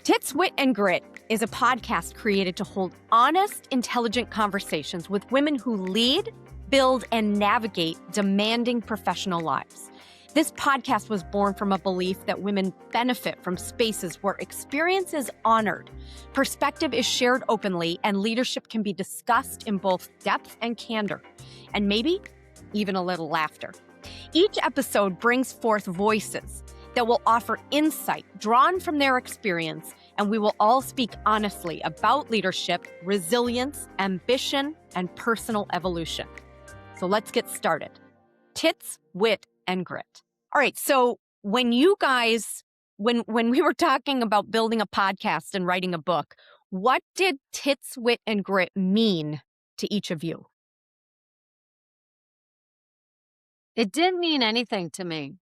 Tits, Wit, and Grit is a podcast created to hold honest, intelligent conversations with women who lead, build, and navigate demanding professional lives. This podcast was born from a belief that women benefit from spaces where experience is honored, perspective is shared openly, and leadership can be discussed in both depth and candor, and maybe even a little laughter. Each episode brings forth voices that will offer insight drawn from their experience, and we will all speak honestly about leadership, resilience, ambition, and personal evolution. So let's get started. Tits, Wit, and Grit. All right, so when you guys, when we were talking about building a podcast and writing a book, what did Tits, Wit, and Grit mean to each of you? It didn't mean anything to me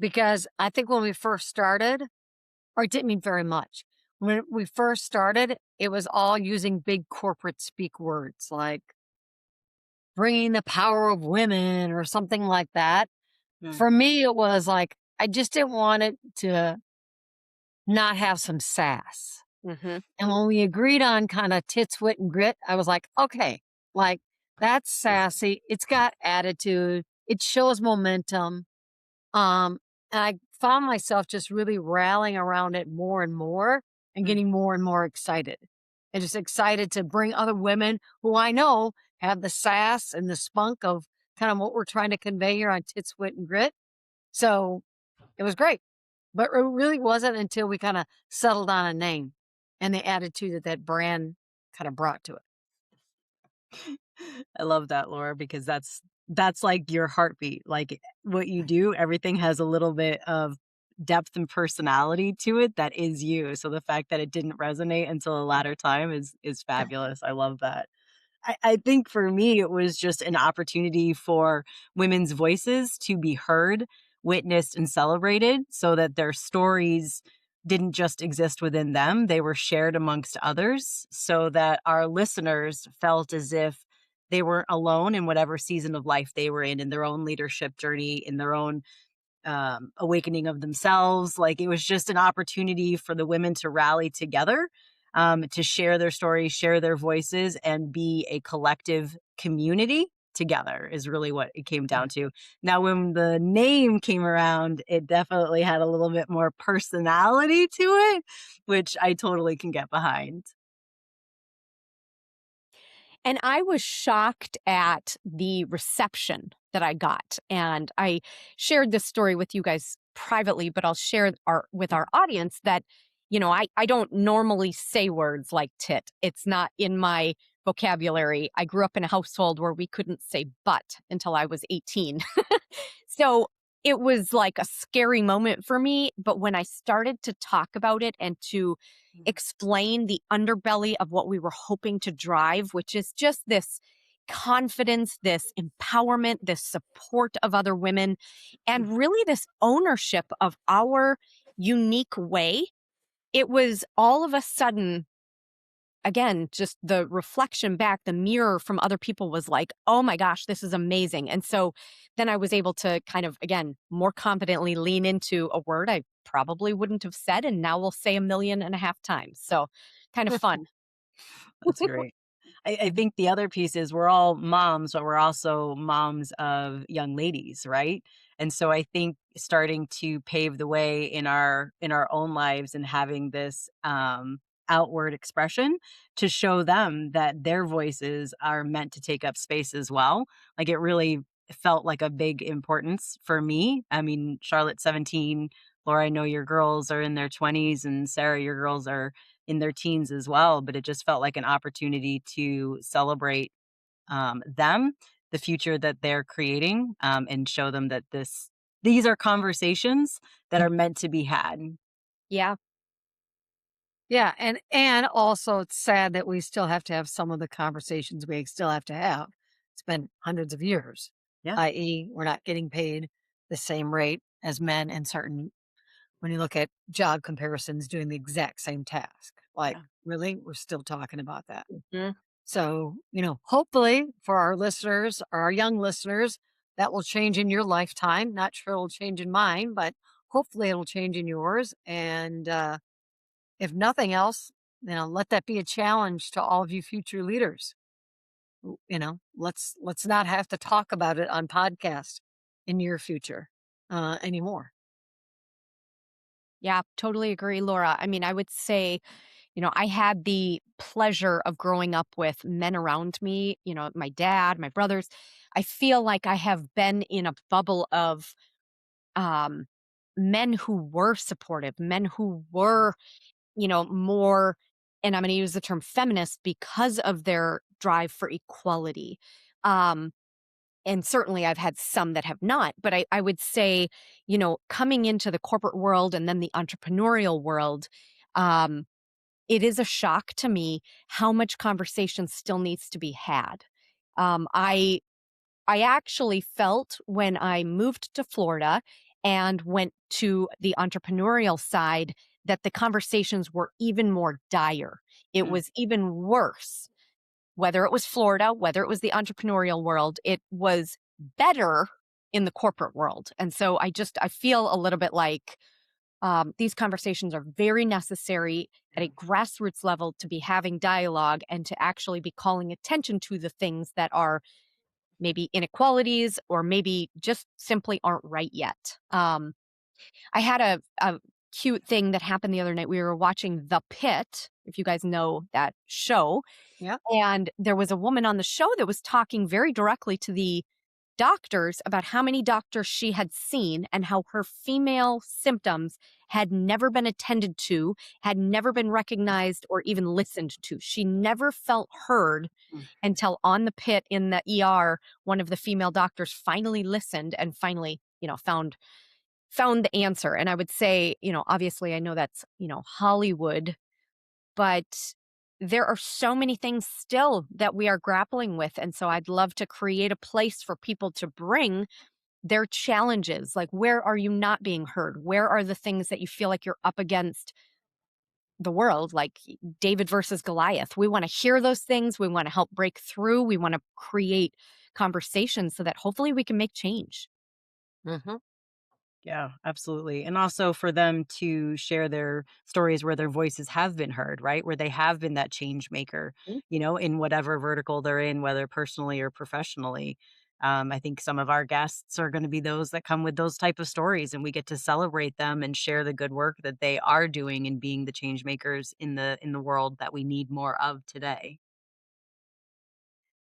because I think when we first started, or it didn't mean very much. When we first started, it was all using big corporate speak words like bringing the power of women or something like that. For me, it was like, I just didn't want it to not have some sass. And when we agreed on kind of Tits, Wit, and Grit, I was like, okay, like that's sassy. It's got attitude. It shows momentum. And I found myself just really rallying around it more and more and getting more and more excited. And just excited to bring other women who I know have the sass and the spunk of kind of what we're trying to convey here on Tits, Wit, and Grit. So it was great. But it really wasn't until we kind of settled on a name and the attitude that that brand kind of brought to it. I love that, Laura, because that's like your heartbeat. Like what you do, everything has a little bit of depth and personality to it that is you. So the fact that it didn't resonate until a latter time is fabulous. I love that. I think for me, it was just an opportunity for women's voices to be heard, witnessed, and celebrated so that their stories didn't just exist within them. They were shared amongst others so that our listeners felt as if they weren't alone in whatever season of life they were in their own leadership journey, in their own awakening of themselves. Like it was just an opportunity for the women to rally together, to share their stories, share their voices, and be a collective community together is really what it came down to. Now, when the name came around, it definitely had a little bit more personality to it, which I totally can get behind. And I was shocked at the reception that I got. And I shared this story with you guys privately, but I'll share with our audience that, I don't normally say words like tit. It's not in my vocabulary. I grew up in a household where we couldn't say butt until I was 18. So it was like a scary moment for me. But when I started to talk about it and to explain the underbelly of what we were hoping to drive, which is just this confidence, this empowerment, this support of other women, and really this ownership of our unique way, it was all of a sudden, again, just the reflection back, the mirror from other people was like, oh my gosh, this is amazing. And so then I was able to kind of, again, more confidently lean into a word I probably wouldn't have said, and now will say 1.5 million times. So kind of fun. That's great. I think the other piece is we're all moms, but we're also moms of young ladies, right? And so I think starting to pave the way in our own lives and having this outward expression to show them that their voices are meant to take up space as well. Like it really felt like a big importance for me. I mean, Charlotte's 17, Laura, I know your girls are in their 20s, and Sara, your girls are in their teens as well, but it just felt like an opportunity to celebrate them, the future that they're creating, and show them that these are conversations that are meant to be had. Yeah. Yeah. And also it's sad that we still have to have some of the conversations we still have to have. It's been hundreds of years, i.e. we're not getting paid the same rate as men in certain, when you look at job comparisons doing the exact same task. Like, really, we're still talking about that. So, hopefully for our listeners, or our young listeners, that will change in your lifetime. Not sure it'll change in mine, but hopefully it'll change in yours. And if nothing else, let that be a challenge to all of you future leaders. Let's not have to talk about it on podcast in your future anymore. Yeah, totally agree, Laura. I mean, I would say, I had the pleasure of growing up with men around me, my dad, my brothers. I feel like I have been in a bubble of um, men who were supportive, men who were, more, and I'm going to use the term feminist because of their drive for equality. Um, and certainly I've had some that have not, but I would say, coming into the corporate world and then the entrepreneurial world, um, it is a shock to me how much conversation still needs to be had. Um, I I actually felt when I moved to Florida and went to the entrepreneurial side that the conversations were even more dire. It Mm. was even worse. Whether it was Florida, whether it was the entrepreneurial world, it was better in the corporate world. And so I feel a little bit like these conversations are very necessary at a grassroots level to be having dialogue and to actually be calling attention to the things that are maybe inequalities or maybe just simply aren't right yet. I had a cute thing that happened the other night. We were watching The Pit, if you guys know that show. Yeah. And there was a woman on the show that was talking very directly to the doctors about how many doctors she had seen and how her female symptoms had never been attended to, had never been recognized or even listened to. She never felt heard until on the pit in the ER, one of the female doctors finally listened and finally, found the answer. And I would say, obviously I know that's, Hollywood, but there are so many things still that we are grappling with. And so I'd love to create a place for people to bring their challenges. Like, where are you not being heard? Where are the things that you feel like you're up against the world, like David versus Goliath? We want to hear those things. We want to help break through. We want to create conversations so that hopefully we can make change. Mm-hmm. Yeah, absolutely. And also for them to share their stories where their voices have been heard, right? Where they have been that change maker, in whatever vertical they're in, whether personally or professionally. I think some of our guests are going to be those that come with those type of stories, and we get to celebrate them and share the good work that they are doing and being the change makers in the world that we need more of today.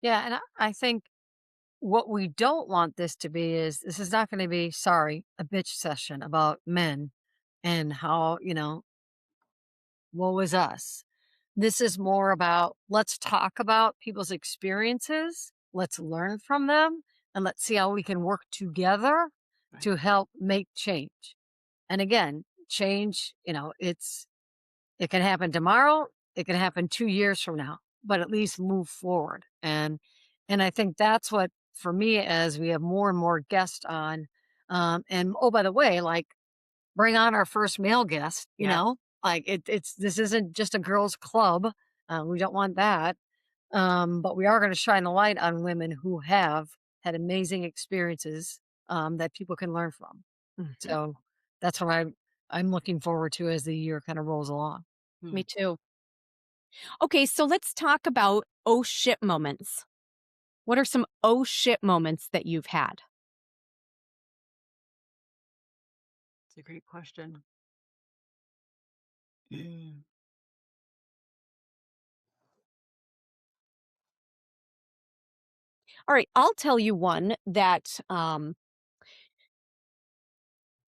Yeah. And I think what we don't want this to be is this is not going to be, sorry, a bitch session about men and how, woe is us. This is more about let's talk about people's experiences, let's learn from them, and let's see how we can work together Right. to help make change. And again, change, it can happen tomorrow, it can happen 2 years from now, but at least move forward. And I think that's what for me as we have more and more guests on and oh by the way, like bring on our first male guest, Yeah. like it's this isn't just a girls club. We don't want that. But we are going to shine the light on women who have had amazing experiences that people can learn from. Mhm. So that's what I'm looking forward to as the year kind of rolls along. Hmm. Me too. Okay, so let's talk about oh shit moments. What are some oh shit moments that you've had? It's a great question. Mm. All right, I'll tell you one that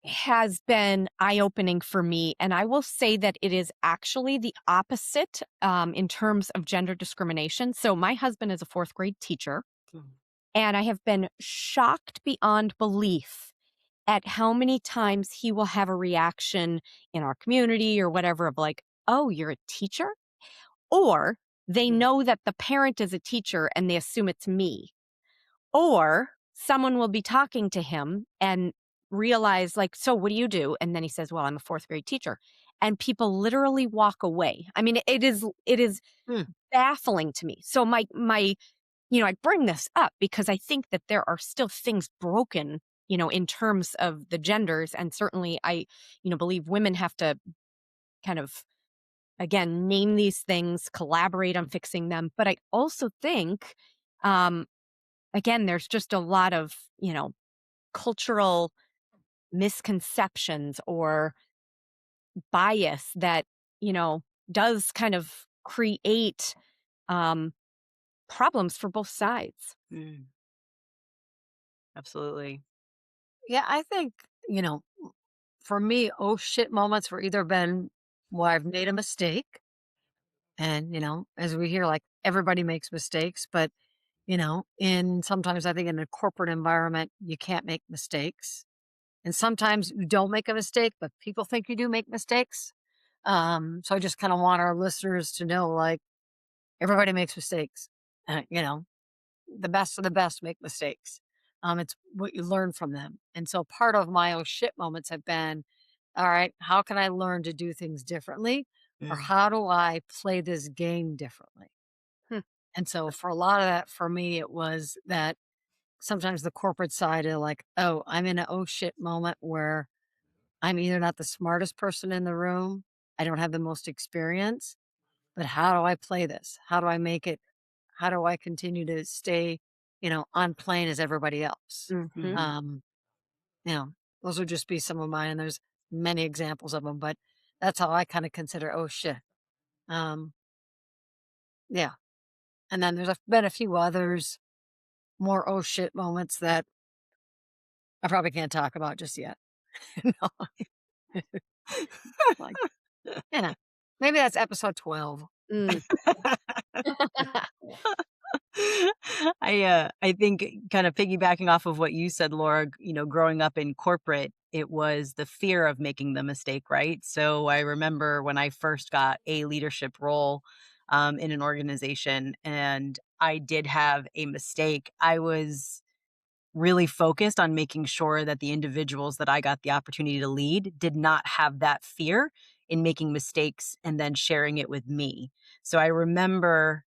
has been eye opening for me. And I will say that it is actually the opposite in terms of gender discrimination. So, my husband is a fourth grade teacher, Mm. and I have been shocked beyond belief at how many times he will have a reaction in our community or whatever of like, oh, you're a teacher? Or they Mm. know that the parent is a teacher and they assume it's me. Or someone will be talking to him and realize, like, so what do you do? And then he says, well, I'm a fourth grade teacher. And people literally walk away. I mean, it is Hmm. baffling to me. So I bring this up because I think that there are still things broken, in terms of the genders. And certainly I, believe women have to kind of again, name these things, collaborate on fixing them. But I also think, um, again, there's just a lot of, cultural misconceptions or bias that, you know, does kind of create um, problems for both sides. Mm, absolutely. Yeah, I think, you know, for me, oh shit moments were either been where I've made a mistake. And, as we hear, like everybody makes mistakes, but, in sometimes I think in a corporate environment, you can't make mistakes. And sometimes you don't make a mistake, but people think you do make mistakes. So I just kind of want our listeners to know, like, everybody makes mistakes. The best of the best make mistakes. It's what you learn from them. And so part of my oh shit moments have been, all right, how can I learn to do things differently? Or Mm, how do I play this game differently? Hmm. And so for a lot of that, for me, it was that sometimes the corporate side of like, oh, I'm in an oh shit moment where I'm either not the smartest person in the room, I don't have the most experience, but how do I play this? How do I make it? How do I continue to stay, on plane as everybody else? Hmm. mhm. Um, you know, those would just be some of mine, and there's many examples of them, but that's how I kind of consider, oh shit. Um, yeah. And then been a few others, more oh shit moments that I probably can't talk about just yet. No, like, maybe that's episode 12. Mm. I think kind of piggybacking off of what you said, Laura, growing up in corporate, it was the fear of making the mistake, right? So I remember when I first got a leadership role in an organization and I did have a mistake. I was really focused on making sure that the individuals that I got the opportunity to lead did not have that fear in making mistakes and then sharing it with me. So I remember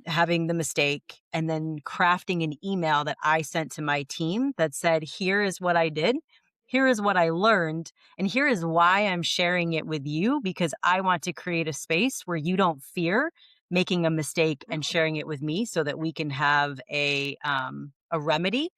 having the mistake and then crafting an email that I sent to my team that said, here is what I did. Here is what I learned. And here is why I'm sharing it with you because I want to create a space where you don't fear making a mistake and sharing it with me so that we can have a remedy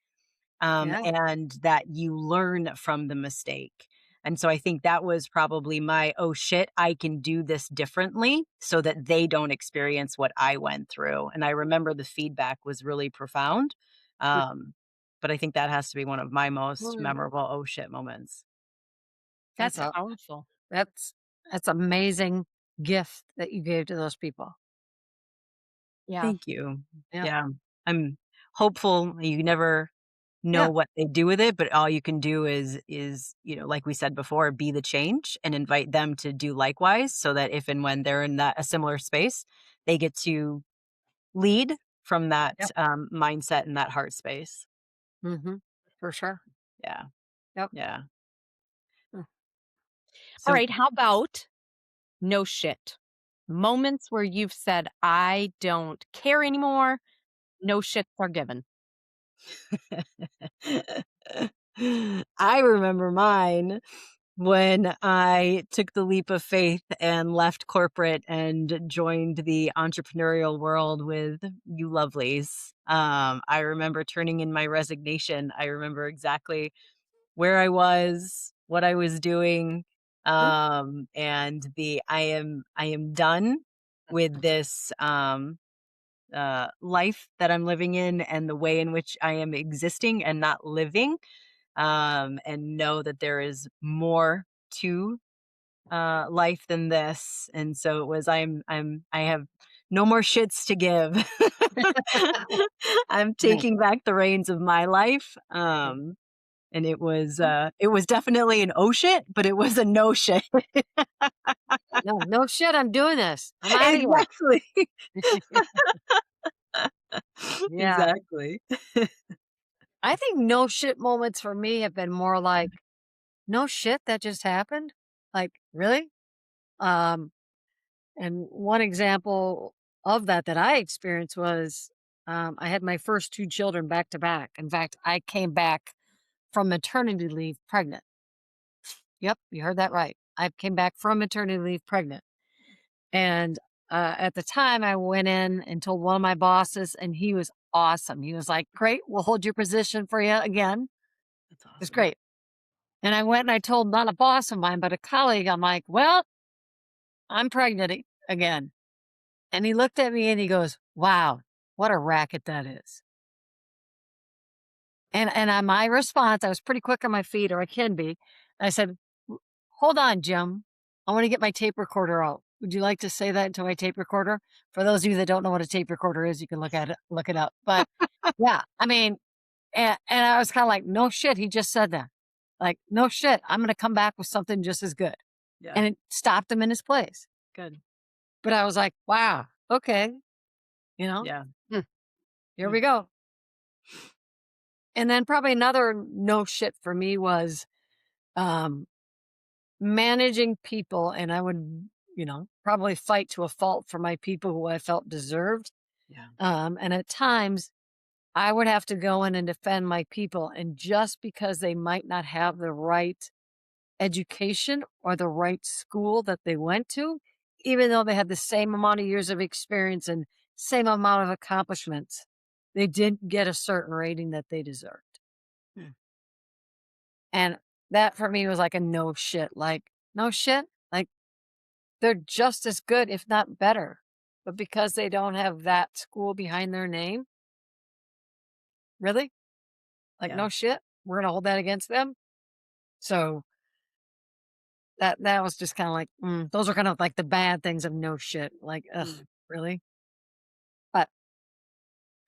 Yeah. and that you learn from the mistake. And so I think that was probably my, oh shit, I can do this differently so that they don't experience what I went through. And I remember the feedback was really profound. Um, but I think that has to be one of my most Mm, memorable oh shit moments. That's That's a powerful. that's that's amazing gift that you gave to those people. Yeah. Thank you. Yeah. Yeah. I'm hopeful you never know Yeah. what they do with it, but all you can do is, like we said before, be the change and invite them to do likewise so that if and when they're in that a similar space, they get to lead from that Yep. mindset and that heart space. Hmm. For sure. Yeah. Yep. Yeah. Mm. All So right. How about no shit? Moments where you've said, I don't care anymore. No shits are given. I remember mine when I took the leap of faith and left corporate and joined the entrepreneurial world with you lovelies. I remember turning in my resignation. I remember exactly where I was, what I was doing, and the I am done with this life that I'm living in and the way in which I am existing and not living, and know that there is more to life than this. And so it was I have no more shits to give. I'm taking back the reins of my life. And it was definitely an oh shit, but it was a no shit. No, no shit. I'm doing this. I'm out of here. Exactly. Yeah. Exactly. I think no shit moments for me have been more like, no shit, that just happened. Like, really? Um, and one example of that I experienced was I had my first two children back to back. In fact, I came back from maternity leave pregnant. Yep, you heard that right. I came back from maternity leave pregnant. And at the time, I went in and told one of my bosses, and he was awesome. He was like, "Great, we'll hold your position for you again." That's It's awesome. great. And I went and I told not a boss of mine, but a colleague, I'm like, "Well, I'm pregnant again." And he looked at me and he goes, "Wow, what a racket that is." And on my response, I was pretty quick on my feet, or I can be. I said, Hold on, Jim. I want to get my tape recorder out. Would you like to say that into my tape recorder? For those of you that don't know what a tape recorder is, you can look it up. But yeah, I mean, and I was kind of like, no shit, he just said that. Like, no shit, I'm going to come back with something just as good. Yeah. And it stopped him in his place. Good. But I was like, wow, okay, you know, Yeah. hmm, here Mm. we go. And then probably another no shit for me was um, managing people. And I would, probably fight to a fault for my people who I felt deserved. Yeah. And at times, I would have to go in and defend my people. And just because they might not have the right education or the right school that they went to, even though they had the same amount of years of experience and same amount of accomplishments, they didn't get a certain rating that they deserved. Hmm. And that for me was like a no shit. Like, no shit. Like, they're just as good, if not better. But because they don't have that school behind their name, really? Like, Yeah. no shit. We're gonna hold that against them. So that was just kind of like, those are kind of like the bad things of no shit. Like, ugh, Mm. really? But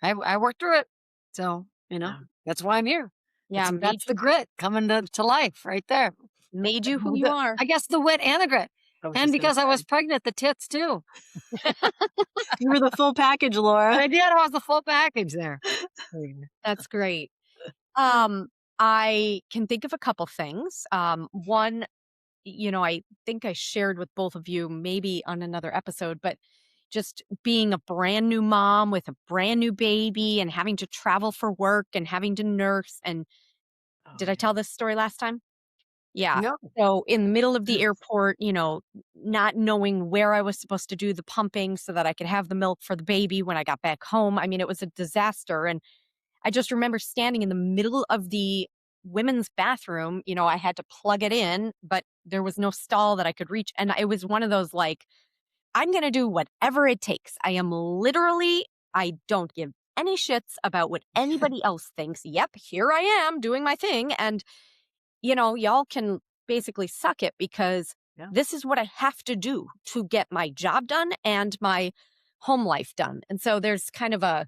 I worked through it. So, Yeah. that's why I'm here. Yeah, That's the grit coming to life right there. made you who you are. I guess the wit and the grit. I was And just gonna because I was say. pregnant, the tits too. You were the full package, Laura. I did. I was the full package there. That's great. I can think of a couple things. One, I think I shared with both of you maybe on another episode, but just being a brand new mom with a brand new baby and having to travel for work and having to nurse. And Oh did I tell yeah. this story last time? Yeah. No. So in the middle of the airport, not knowing where I was supposed to do the pumping so that I could have the milk for the baby when I got back home. I mean, it was a disaster. And I just remember standing in the middle of the women's bathroom. I had to plug it in, but there was no stall that I could reach. And it was one of those like, I'm going to do whatever it takes. I don't give any shits about what anybody else thinks. Yep, here I am doing my thing. And, y'all can basically suck it because Yeah. this is what I have to do to get my job done and my home life done. And so there's kind of a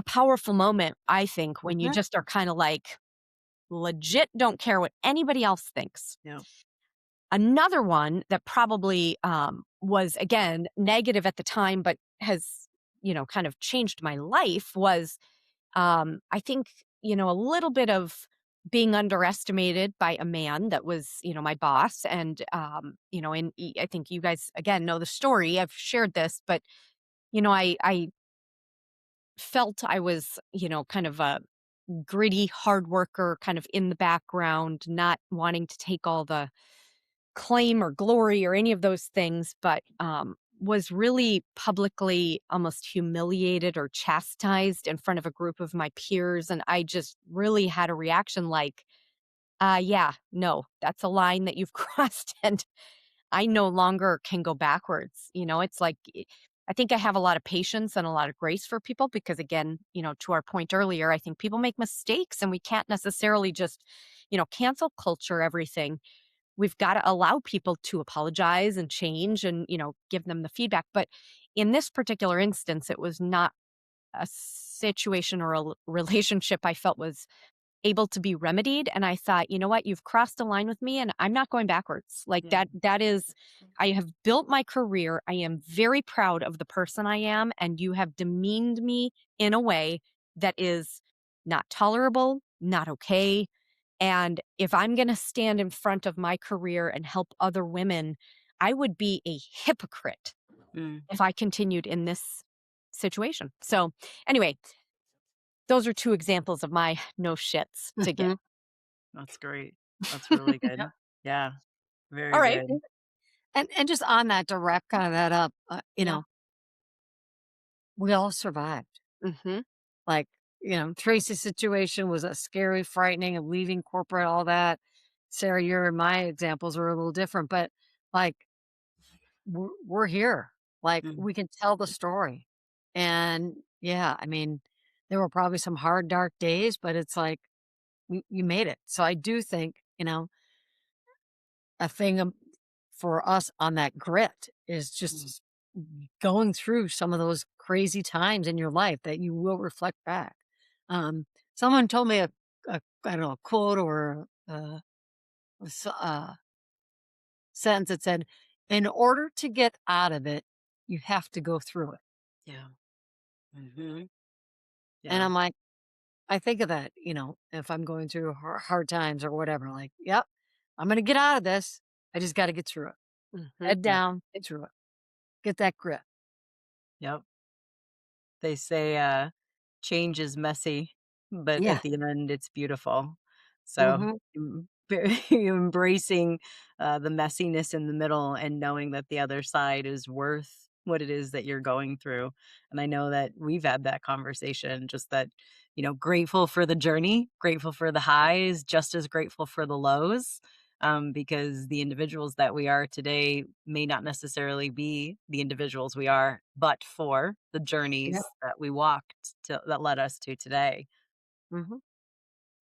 powerful moment, I think, when you Mhm. just are kind of like, legit don't care what anybody else thinks. Yeah. Another one that probably was, again, negative at the time, but has, kind of changed my life was, I think, a little bit of being underestimated by a man that was, my boss. And, I think you guys, again, know the story. I've shared this, but, I felt I was, kind of a gritty hard worker, kind of in the background, not wanting to take all the claim or glory or any of those things, but was really publicly almost humiliated or chastised in front of a group of my peers. And I just really had a reaction like, yeah, no, that's a line that you've crossed. And I no longer can go backwards. It's like, I think I have a lot of patience and a lot of grace for people because, again, to our point earlier, I think people make mistakes and we can't necessarily just, cancel culture everything. We've got to allow people to apologize and change and, give them the feedback. But in this particular instance, it was not a situation or a relationship I felt was able to be remedied. And I thought, you know what, you've crossed a line with me and I'm not going backwards. Like Yeah. that is, I have built my career. I am very proud of the person I am. And you have demeaned me in a way that is not tolerable, not okay. And if I'm going to stand in front of my career and help other women, I would be a hypocrite Mm. if I continued in this situation. So, anyway, those are two examples of my no shits to give. Mhm. That's great. That's really Yeah. good. Yeah. All Very right. good. And just on that, to wrap kind of that up, Yeah. we all survived. Mhm. Like, Tracy's situation was a scary, frightening of leaving corporate, all that. Sarah, your and my examples are a little different, but like we're here. Like Mm. we can tell the story. And yeah, I mean, there were probably some hard, dark days, but it's like you made it. So I do think, a thing for us on that grit is Mm. just going through some of those crazy times in your life that you will reflect back. Um, Someone told me a I don't know, a quote or a sentence that said, "In order to get out of it, you have to go through it." Yeah. Mhm. And Yeah. I'm like, I think of that, if I'm going through hard times or whatever. Like, yep, I'm gonna get out of this. I just got to get through it. Mhm. Head down, get through it. Get that grit. Yep. They say, change is messy, but Yeah. at the end, it's beautiful. So, Hmm. embracing, the messiness in the middle and knowing that the other side is worth what it is that you're going through. And I know that we've had that conversation, just that, grateful for the journey, grateful for the highs, just as grateful for the lows, because the individuals that we are today may not necessarily be the individuals we are, but for the Yeah. journeys that we walked to, that led us to today. Hmm.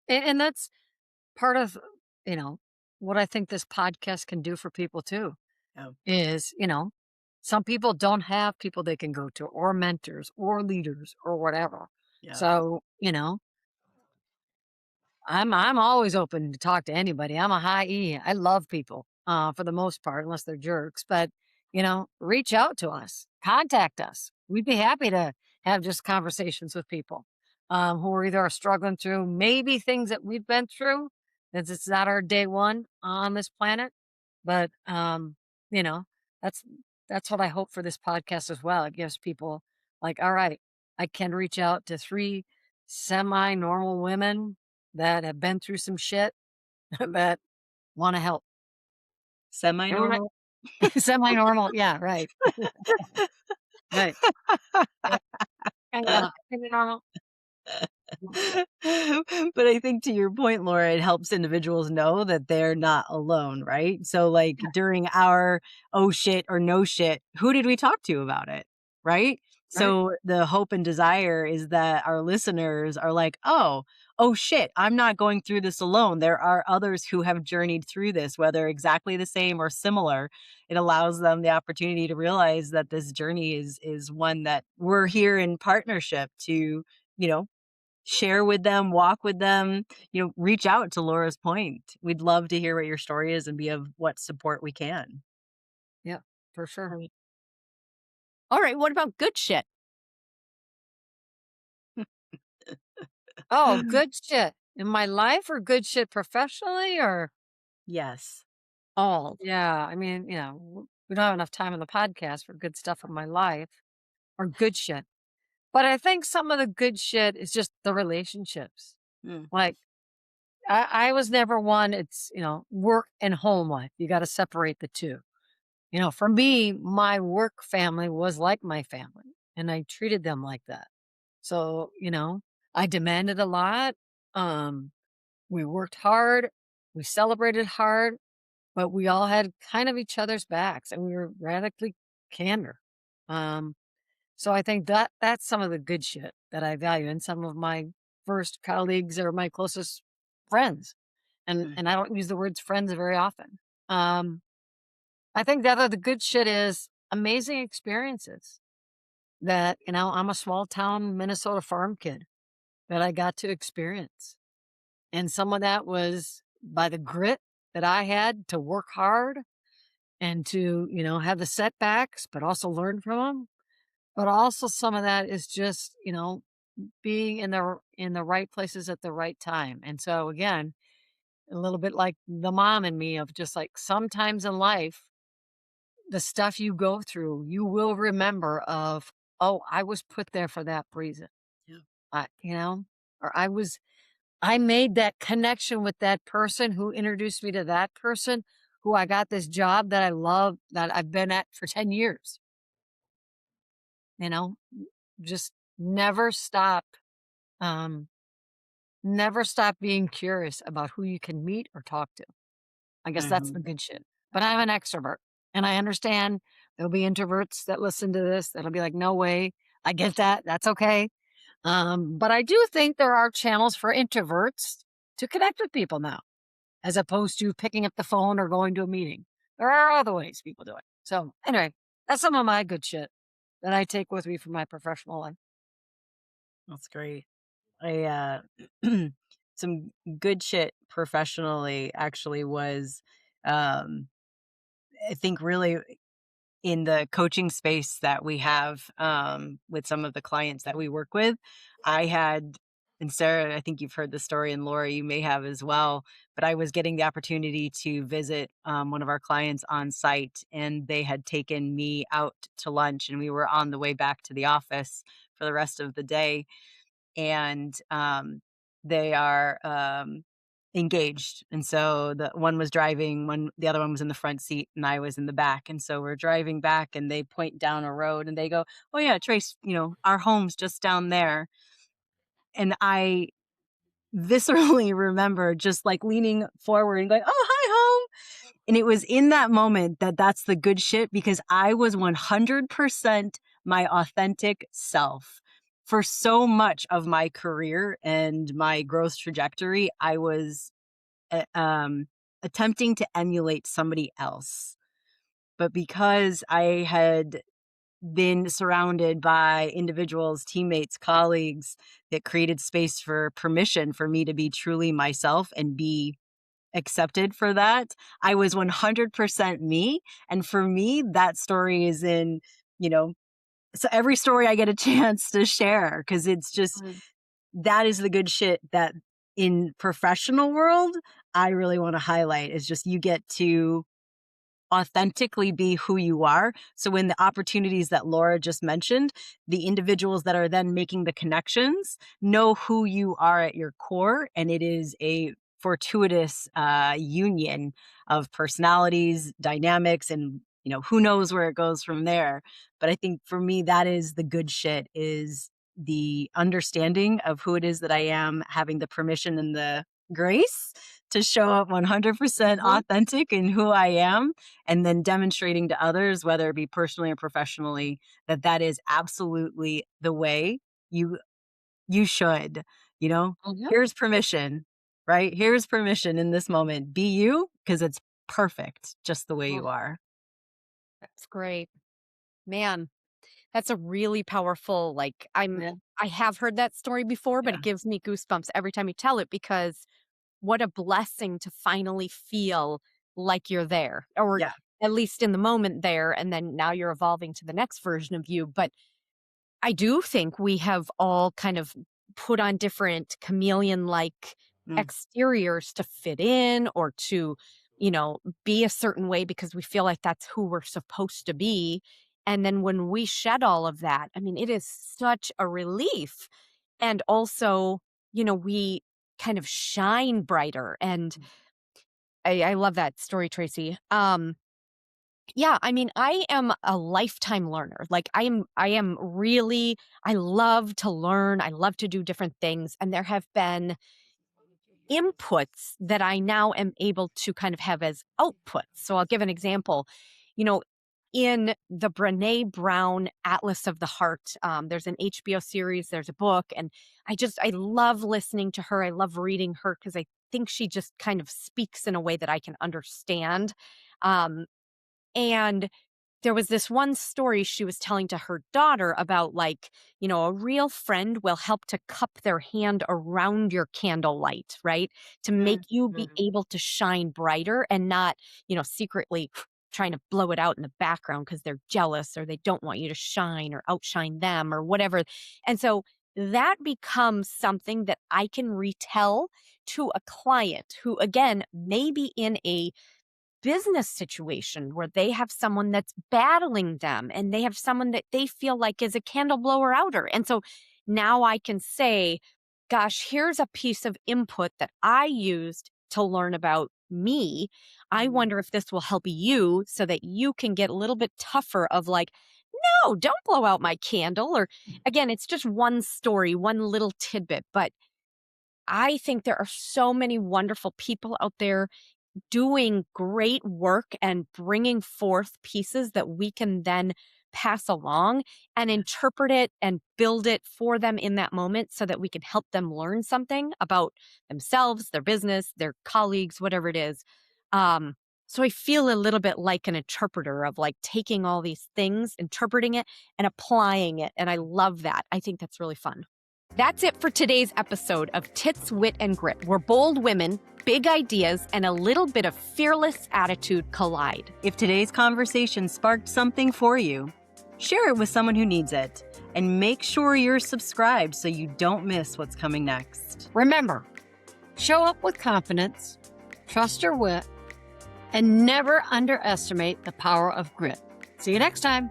And that's part of, you know, what I think this podcast can do for people too Yeah, is, some people don't have people they can go to or mentors or leaders or whatever. yeah, So, I'm always open to talk to anybody. I'm a high E. I love people, for the most part, unless they're jerks. But reach out to us, contact us. We'd be happy to have just conversations with people who are either struggling through maybe things that we've been through, since it's not our day one on this planet. But you know, that's that's what I hope for this podcast as well. It gives people like, all right, I can reach out to three semi-normal women that have been through some shit that want to help. And we're not semi-normal. semi-normal. Yeah, right. Right. Yeah. Yeah. Semi-normal. But I think to your point, Laura, it helps individuals know that they're not alone, right? So, like during our oh shit or no shit, who did we talk to about it? Right. Right. So, the hope and desire is that our listeners are like, oh shit, I'm not going through this alone. There are others who have journeyed through this, whether exactly the same or similar. It allows them the opportunity to realize that this journey is one that we're here in partnership to, you know, share with them, walk with them, reach out to Laura's point. We'd love to hear what your story is and be of what support we can. Yeah, for sure. Right. All right, what about good shit? Oh, good shit in my life or good shit professionally or Yes. all? Yeah. I mean, we don't have enough time on the podcast for good stuff in my life or good shit. But I think some of the good shit is just the relationships. Mm, Like, I was never one, it's, work and home life. You got to separate the two. For me, my work family was like my family, and I treated them like that. So, I demanded a lot. Um, we worked hard, we celebrated hard, but we all had kind of each other's backs and we were radically candor. Um, so I think that's some of the good shit that I value and some of my first colleagues are my closest friends. And mm, and I don't use the words friends very often. Um, I think the good shit is amazing experiences that, I'm a small town Minnesota farm kid that I got to experience. And some of that was by the grit that I had to work hard and to, have the setbacks, but also learn from them. But also some of that is just, being in the right places at the right time. And so again, a little bit like the mom in me of just like sometimes in life, the stuff you go through, you will remember of, oh, I was put there for that reason. yeah. Or I made that connection with that person who introduced me to that person who I got this job that I love, that I've been at for 10 years. You know, just never stop. Um, Never stop being curious about who you can meet or talk to. I guess that's the Mhm. good shit. But I'm an extrovert, and I understand there'll be introverts that listen to this that'll be like, no way. I get that. That's okay. But I do think there are channels for introverts to connect with people now, as opposed to picking up the phone or going to a meeting. There are other ways people do it. So anyway, that's some of my good shit that I take with me from my professional life. That's great. I some good shit professionally actually was um I think really in the coaching space that we have with some of the clients that we work with. I had, and Sarah, I think you've heard the story, and Laura, you may have as well, but I was getting the opportunity to visit one of our clients on site, and they had taken me out to lunch, and we were on the way back to the office for the rest of the day. And they are engaged. And so the one was driving, the other one was in the front seat, and I was in the back. And so we're driving back, and they point down a road, and they go, "Oh yeah, Trace, our home's just down there." And I viscerally remember just like leaning forward and going, "Oh, hi, home." And it was in that moment that that's the good shit, because I was 100% my authentic self. For so much of my career and my growth trajectory, I was attempting to emulate somebody else. But because I had been surrounded by individuals, teammates, colleagues that created space for permission for me to be truly myself and be accepted for that, I was 100% me. And for me, that story is in, you know, so every story I get a chance to share, because it's just, Mm. that is the good shit that in professional world, I really want to highlight, is just you get to authentically be who you are. So when the opportunities that Laura just mentioned, the individuals that are then making the connections know who you are at your core, and it is a fortuitous union of personalities, dynamics, and who knows where it goes from there. But I think for me, that is the good shit, is the understanding of who it is that I am, having the permission and the grace to show up 100% Mhm. authentic in who I am, and then demonstrating to others, whether it be personally or professionally, that that is absolutely the way you should. Mhm. Here's permission, right? Here's permission in this moment. Be you, because it's perfect just the way Oh, you are. That's great. Man, that's a really powerful, like, yeah. I have heard that story before, but Yeah. it gives me goosebumps every time you tell it, because what a blessing to finally feel like you're there, or Yeah. at least in the moment there, and then now you're evolving to the next version of you. But I do think we have all kind of put on different chameleon-like Mm. exteriors to fit in, or to, be a certain way because we feel like that's who we're supposed to be. And then when we shed all of that, I mean, it is such a relief. And also, we kind of shine brighter. And I love that story, Tracy. Yeah, I mean, I am a lifetime learner. Like, I am really, I love to learn. I love to do different things. And there have been inputs that I now am able to kind of have as outputs. So I'll give an example. You know, in the Brene Brown Atlas of the Heart, there's an HBO series, there's a book, and I love listening to her. I love reading her because I think she just kind of speaks in a way that I can understand. Um, and there was this one story she was telling to her daughter about, like, a real friend will help to cup their hand around your candlelight, right? To make you be Mhm. able to shine brighter, and not, secretly trying to blow it out in the background because they're jealous or they don't want you to shine or outshine them or whatever. And so that becomes something that I can retell to a client who, again, may be in a business situation where they have someone that's battling them, and they have someone that they feel like is a candle blower outer. And so now I can say, gosh, here's a piece of input that I used to learn about me. I wonder if this will help you so that you can get a little bit tougher of like, no, don't blow out my candle. Or again, it's just one story, one little tidbit. But I think there are so many wonderful people out there doing great work and bringing forth pieces that we can then pass along and interpret it and build it for them in that moment so that we can help them learn something about themselves, their business, their colleagues, whatever it is. So I feel a little bit like an interpreter of like taking all these things, interpreting it and applying it. And I love that. I think that's really fun. That's it for today's episode of Tits, Wit, and Grit, where bold women, big ideas, and a little bit of fearless attitude collide. If today's conversation sparked something for you, share it with someone who needs it. And make sure you're subscribed so you don't miss what's coming next. Remember, show up with confidence, trust your wit, and never underestimate the power of grit. See you next time.